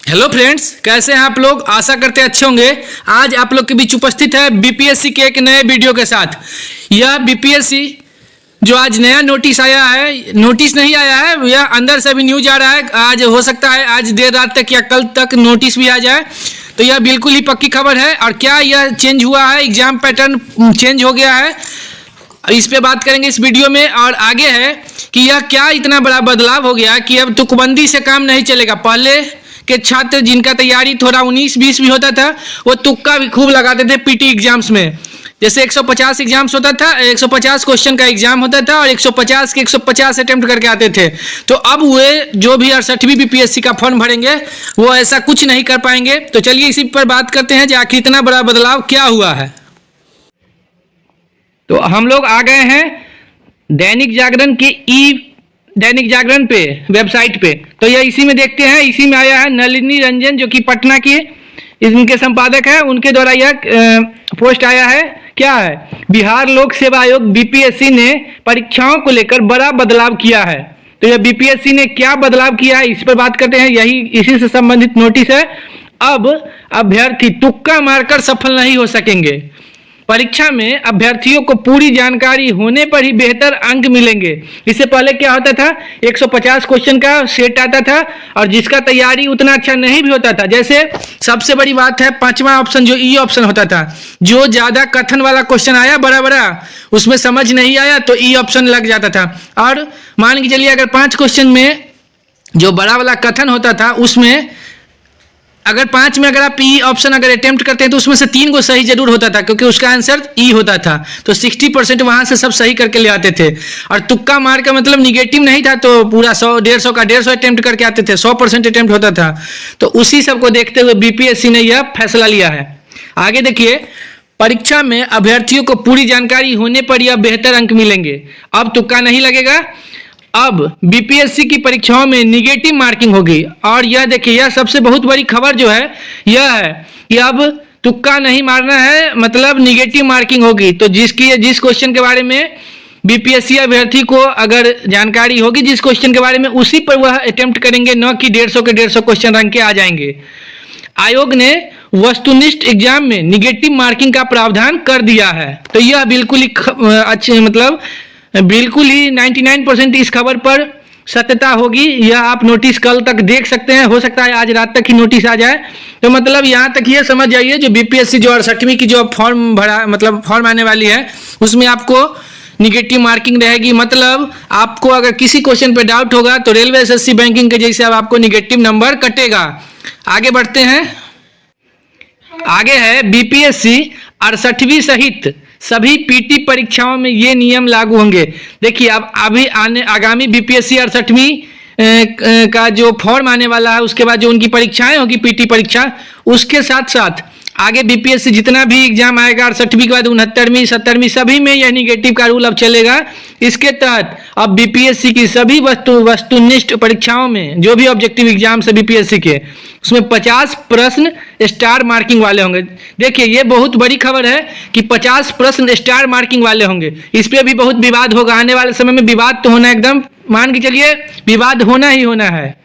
Hello friends, कैसे हैं आप लोग। आशा करते अच्छे होंगे। आज आप लोग के बीच उपस्थित है बीपीएससी के एक नए वीडियो के साथ। यह बीपीएससी जो आज नया नोटिस आया है, नोटिस नहीं आया है, यह अंदर से भी न्यूज आ रहा है। आज हो सकता है आज देर रात तक या कल तक नोटिस भी आ जाए, तो यह बिल्कुल ही पक्की खबर है। और क्या यह चेंज हुआ है, एग्जाम पैटर्न चेंज हो गया है, इस पे बात करेंगे इस वीडियो में। और आगे है कि यह क्या इतना बड़ा बदलाव हो गया कि अब तुकबंदी से काम नहीं चलेगा। पहले के छात्र जिनका तैयारी थोड़ा 19-20 भी होता था, वो तुक्का भी खूब लगाते थे पीटी एग्जाम्स में। जैसे 150 एग्जाम्स होता था, 150 क्वेश्चन का एग्जाम होता था और 150 के 150 अटेम्प्ट करके आते थे। तो अब वे जो भी 68वीं बीपीएससी का फॉर्म भरेंगे वो ऐसा कुछ नहीं कर पाएंगे। तो चलिए इसी पर बात करते हैं कि आखिर इतना बड़ा बदलाव क्या हुआ है। तो हम लोग आ गए हैं दैनिक जागरण के दैनिक जागरण पे वेबसाइट पे। तो यह इसी में देखते हैं, इसी में आया है नलिनी रंजन जो कि पटना की इनके संपादक है, उनके द्वारा यह पोस्ट आया है। क्या है, बिहार लोक सेवा आयोग बीपीएससी ने परीक्षाओं को लेकर बड़ा बदलाव किया है। तो यह बीपीएससी ने क्या बदलाव किया है इस पर बात करते हैं। यही इसी से संबंधित नोटिस है। अब अभ्यर्थी तुक्का मारकर सफल नहीं हो सकेंगे। परीक्षा में अभ्यर्थियों को पूरी जानकारी होने पर ही बेहतर अंक मिलेंगे। इससे पहले क्या होता था, 150 क्वेश्चन का सेट आता था और जिसका तैयारी उतना अच्छा नहीं भी होता था। जैसे सबसे बड़ी बात है, 5वां ऑप्शन जो ई ऑप्शन होता था, जो ज़्यादा कथन वाला क्वेश्चन आया बड़ा बड़ा, उसमें समझ नहीं आया तो ई ऑप्शन लग जाता था। और मान के चलिए अगर 5 क्वेश्चन में जो बड़ा वाला कथन होता था, उसमें अगर 5 में अगर आप ई ऑप्शन अगर अटेम्प्ट करते हैं तो उसमें से 3 को सही जरूर होता था, क्योंकि उसका आंसर ई होता था। तो 60% वहां से सब सही करके ले आते थे। और तुक्का मार का मतलब निगेटिव नहीं था, तो पूरा 100-150 का 150 अटेम्प्ट करके आते थे, 100% अटेम्प्ट होता था। तो उसी सब को देखते हुए बीपीएससी ने यह फैसला लिया है। आगे देखिए, परीक्षा में अभ्यर्थियों को पूरी जानकारी होने पर यह बेहतर अंक मिलेंगे। अब तुक्का नहीं लगेगा। अब बीपीएससी की परीक्षाओं में निगेटिव मार्किंग होगी। और यह देखिए, यह सबसे बहुत बड़ी खबर जो है यह है कि अब तुक्का नहीं मारना है, मतलब निगेटिव मार्किंग होगी। तो जिस क्वेश्चन के बारे में बीपीएससी अभ्यर्थी को अगर जानकारी होगी, जिस क्वेश्चन के बारे में, उसी पर वह अटेम्प्ट करेंगे, न कि 150 के 150 क्वेश्चन रंग के आ जाएंगे। आयोग ने वस्तुनिष्ठ एग्जाम में निगेटिव मार्किंग का प्रावधान कर दिया है। तो यह बिल्कुल ही अच्छे, मतलब बिल्कुल ही 99% इस खबर पर सत्यता होगी। यह आप नोटिस कल तक देख सकते हैं, हो सकता है आज रात तक ही नोटिस आ जाए। तो मतलब यहाँ तक ये समझ जाइए, जो बीपीएससी जो 68वीं की जो फॉर्म भरा, मतलब फॉर्म आने वाली है, उसमें आपको निगेटिव मार्किंग रहेगी। मतलब आपको अगर किसी क्वेश्चन पे डाउट होगा तो रेलवे एसएससी बैंकिंग के जैसे अब आपको निगेटिव नंबर कटेगा। आगे बढ़ते हैं। आगे है बीपीएससी 68वीं सहित सभी पीटी परीक्षाओं में ये नियम लागू होंगे। देखिए, अब अभी आगामी बीपीएससी 68वीं का जो फॉर्म आने वाला है, उसके बाद जो उनकी परीक्षाएं होगी पीटी परीक्षा, उसके साथ साथ आगे बीपीएससी जितना भी एग्जाम आएगा 68वीं के बाद 69वीं 70वीं सभी में यह निगेटिव का रूल अब चलेगा। इसके तहत अब बीपीएससी की सभी वस्तुनिष्ठ परीक्षाओं में जो भी ऑब्जेक्टिव एग्जाम है बीपीएससी के, उसमें 50 प्रश्न स्टार मार्किंग वाले होंगे। देखिए, ये बहुत बड़ी खबर है कि 50 प्रश्न स्टार मार्किंग वाले होंगे। इस पर भी बहुत विवाद होगा आने वाले समय में। विवाद तो होना, एकदम मान के चलिए विवाद होना ही होना है।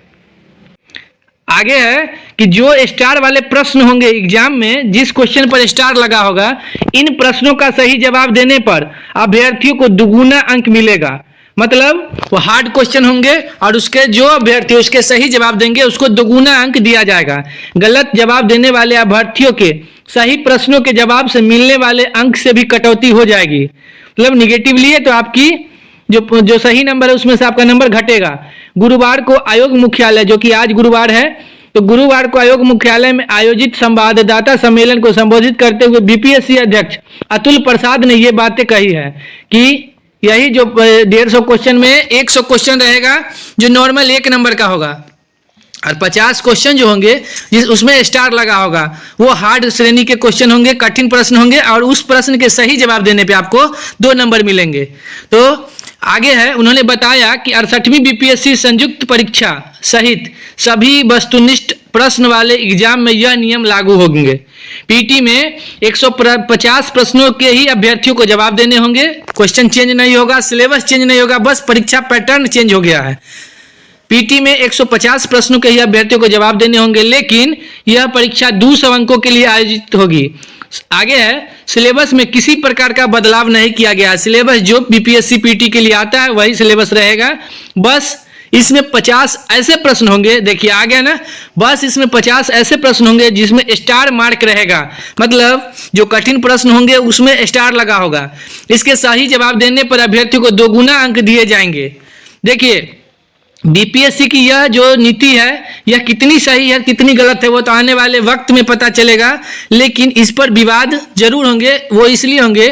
आगे है कि जो स्टार वाले प्रश्न होंगे एग्जाम में, जिस क्वेश्चन पर स्टार लगा होगा, इन प्रश्नों का सही जवाब देने पर अभ्यर्थियों को दुगुना अंक मिलेगा। मतलब वो हार्ड क्वेश्चन होंगे और उसके जो अभ्यर्थी उसके सही जवाब देंगे उसको दुगुना अंक दिया जाएगा। गलत जवाब देने वाले अभ्यर्थियों के सही प्रश्नों के जवाब से मिलने वाले अंक से भी कटौती हो जाएगी। मतलब निगेटिव लिए तो आपकी जो सही नंबर है उसमें से आपका नंबर घटेगा। गुरुवार को आयोग मुख्यालय, जो कि आज गुरुवार है, तो गुरुवार को आयोग मुख्यालय में आयोजित संवाददाता सम्मेलन को संबोधित करते हुए बीपीएससी अध्यक्ष अतुल प्रसाद ने ये बातें कही है कि यही जो 150 क्वेश्चन में 100 क्वेश्चन रहेगा जो नॉर्मल 1 नंबर का होगा, और 50 क्वेश्चन जो होंगे जिस उसमें स्टार लगा होगा, वो हार्ड श्रेणी के क्वेश्चन होंगे, कठिन प्रश्न होंगे, और उस प्रश्न के सही जवाब देने पे आपको 2 नंबर मिलेंगे। तो आगे है, उन्होंने बताया कि 68वीं बीपीएससी संयुक्त परीक्षा सहित सभी वस्तुनिष्ठ प्रश्न वाले एग्जाम में यह नियम लागू होंगे। पीटी में 150 प्रश्नों के ही अभ्यर्थियों को जवाब देने होंगे। क्वेश्चन चेंज नहीं होगा, सिलेबस चेंज नहीं होगा, बस परीक्षा पैटर्न चेंज हो गया है। पीटी में 150 प्रश्नों के ही अभ्यर्थियों को जवाब देने होंगे, लेकिन यह परीक्षा 200 अंकों के लिए आयोजित होगी। आगे है, सिलेबस में किसी प्रकार का बदलाव नहीं किया गया। सिलेबस जो बीपीएससी पीटी के लिए आता है वही सिलेबस रहेगा। बस इसमें 50 ऐसे प्रश्न होंगे, देखिए आ गया ना, बस इसमें 50 ऐसे प्रश्न होंगे जिसमें स्टार मार्क रहेगा, मतलब जो कठिन प्रश्न होंगे उसमें स्टार लगा होगा। इसके सही जवाब देने पर अभ्यर्थियों को 2 गुना अंक दिए जाएंगे। देखिए बीपीएससी की यह जो नीति है यह कितनी सही है कितनी गलत है वो तो आने वाले वक्त में पता चलेगा, लेकिन इस पर विवाद जरूर होंगे। वो इसलिए होंगे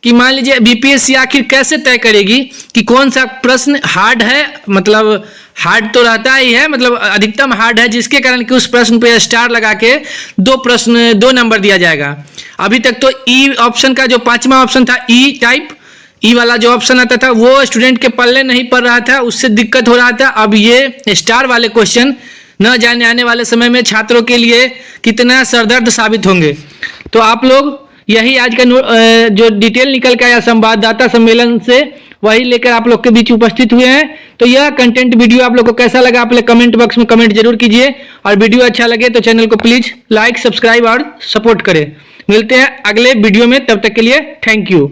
कि मान लीजिए बीपीएससी आखिर कैसे तय करेगी कि कौन सा प्रश्न हार्ड है, मतलब हार्ड तो रहता ही है, मतलब अधिकतम हार्ड है, जिसके कारण कि उस प्रश्न पे स्टार लगा के 2 नंबर दिया जाएगा। अभी तक तो ई ऑप्शन का जो 5वां ऑप्शन था, ई टाइप, ई वाला जो ऑप्शन आता था वो स्टूडेंट के पल्ले नहीं पड़ रहा था, उससे दिक्कत हो रहा था। अब ये स्टार वाले क्वेश्चन न जाने आने वाले समय में छात्रों के लिए कितना सरदर्द साबित होंगे। तो आप लोग यही आज का जो डिटेल निकल के आया संवाददाता सम्मेलन से, वही लेकर आप लोग के बीच उपस्थित हुए हैं। तो यह कंटेंट वीडियो आप लोग को कैसा लगा आप लोग कमेंट बॉक्स में कमेंट जरूर कीजिए, और वीडियो अच्छा लगे तो चैनल को प्लीज लाइक सब्सक्राइब और सपोर्ट करें। मिलते हैं अगले वीडियो में, तब तक के लिए थैंक यू।